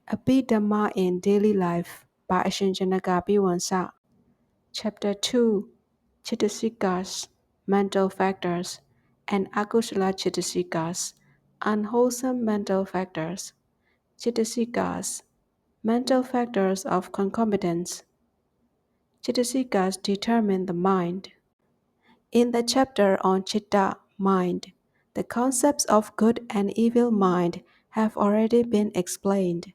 Abhidhamma in Daily Life by Ashin Janakabhivamsa. Chapter 2 Cetasikas, Mental Factors, and Akusala Cetasikas, Unwholesome Mental Factors. Cetasikas, Mental Factors of Concomitance. Cetasikas determine the mind. In the chapter on Chitta, mind, the concepts of good and evil mind have already been explained.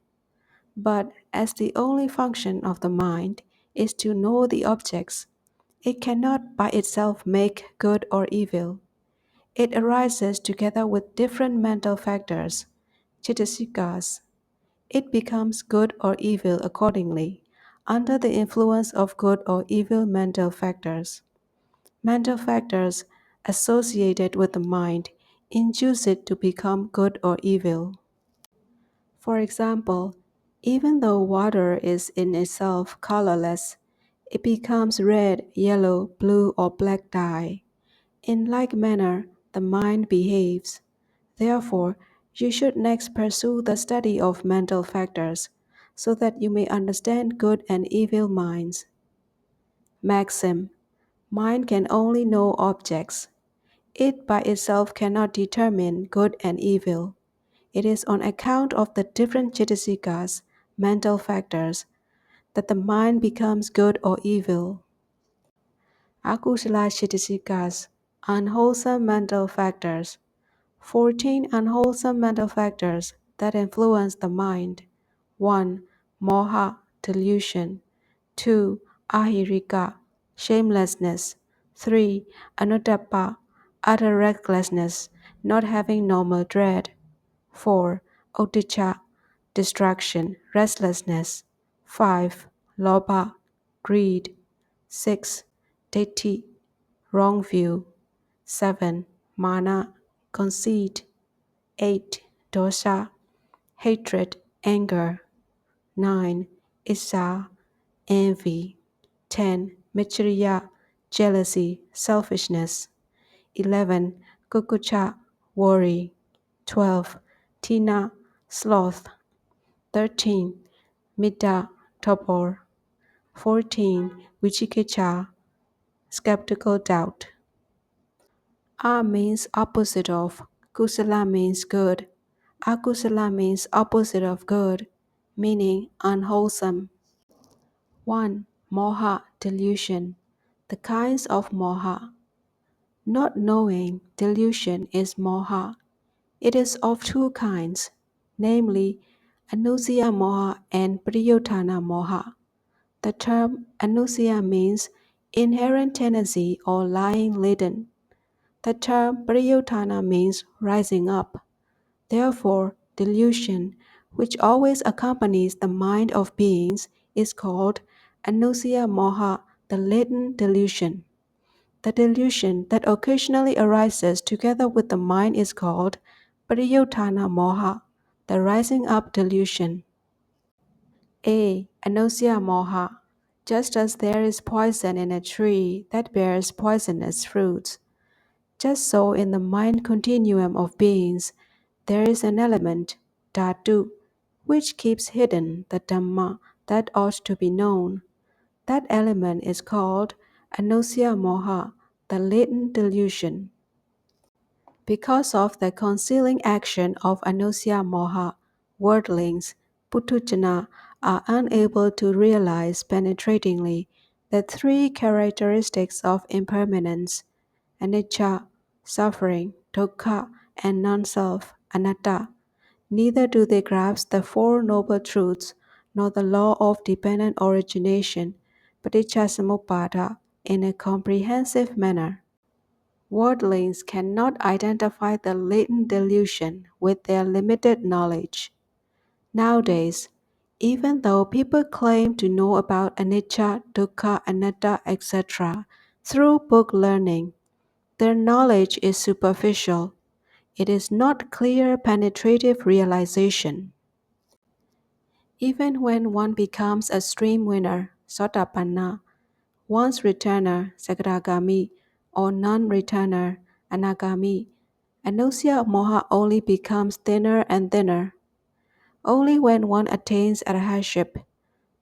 But as the only function of the mind is to know the objects, it cannot by itself make good or evil. It arises together with different mental factors, Cetasikas. It becomes good or evil accordingly, under the influence of good or evil mental factors. Mental factors associated with the mind induce it to become good or evil. For example, even though water is in itself colorless, it becomes red, yellow, blue, or black dye. In like manner, the mind behaves. Therefore, you should next pursue the study of mental factors, so that you may understand good and evil minds. Maxim: Mind can only know objects. It by itself cannot determine good and evil. It is on account of the different Cetasikas, mental factors, that the mind becomes good or evil. Akusala Cetasikas, unwholesome mental factors. 14 unwholesome mental factors that influence the mind. 1. Moha, delusion. 2. Ahirika, shamelessness. 3. Anuttappa, utter recklessness, not having normal dread. 4. Uddhacca, distraction, restlessness. 5. Lobha, greed. 6. Ditthi, wrong view. 7. Mana, conceit. 8. Dosa, hatred, anger. 9. Issa, envy. 10. Michriya, jealousy, selfishness. 11. Kukucha, worry. 12. Tina, sloth. 13. Mita, torpor. 14. Vichikicha, skeptical doubt. A means opposite of, kusala means good. Akusala means opposite of good, meaning unwholesome. 1. Moha, delusion. The kinds of moha. Not knowing delusion is moha. It is of two kinds, namely Anusaya moha and Priyotana moha. The term Anusaya means inherent tendency or lying laden. The term Priyotana means rising up. Therefore, delusion, which always accompanies the mind of beings, is called Anusaya moha, the latent delusion. The delusion that occasionally arises together with the mind is called Pariyotana moha, the rising up delusion. A. Anusaya moha. Just as there is poison in a tree that bears poisonous fruits, just so in the mind continuum of beings there is an element, dhatu, which keeps hidden the Dhamma that ought to be known. That element is called Anusaya moha, the latent delusion. Because of the concealing action of Anusaya moha, worldlings, Putujana, are unable to realize penetratingly the three characteristics of impermanence, anicca, suffering, dukkha, and non-self, anatta. Neither do they grasp the Four Noble Truths, nor the law of dependent origination, paticcasamuppada, in a comprehensive manner. Worldlings cannot identify the latent delusion with their limited knowledge. Nowadays, even though people claim to know about anicca, dukkha, anatta, etc., through book learning, their knowledge is superficial. It is not clear penetrative realization. Even when one becomes a stream winner, sotapanna, once returner, sakadagami, or non-returner, anagami, Anusaya moha only becomes thinner and thinner. Only when one attains arhatship,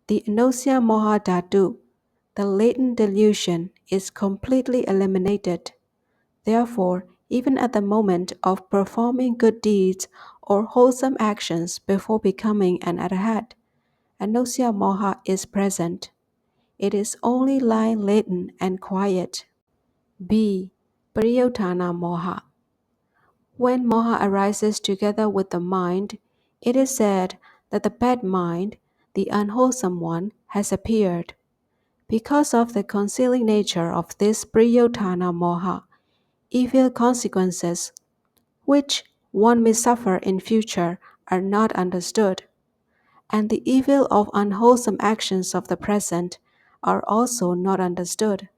the anosya moha dhatu, the latent delusion, is completely eliminated. Therefore, even at the moment of performing good deeds or wholesome actions before becoming an arhat, anosya moha is present. It is only lying latent and quiet. B. Pariyotthana moha. When moha arises together with the mind, it is said that the bad mind, the unwholesome one, has appeared. Because of the concealing nature of this Priyotthana moha, evil consequences, which one may suffer in future, are not understood, and the evil of unwholesome actions of the present are also not understood.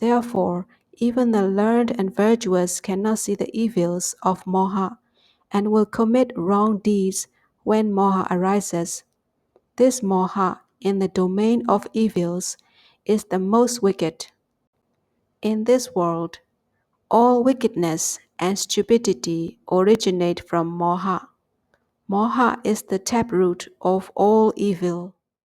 Therefore, even the learned and virtuous cannot see the evils of moha and will commit wrong deeds when moha arises. This moha, in the domain of evils, is the most wicked. In this world, all wickedness and stupidity originate from moha. Moha is the taproot of all evil.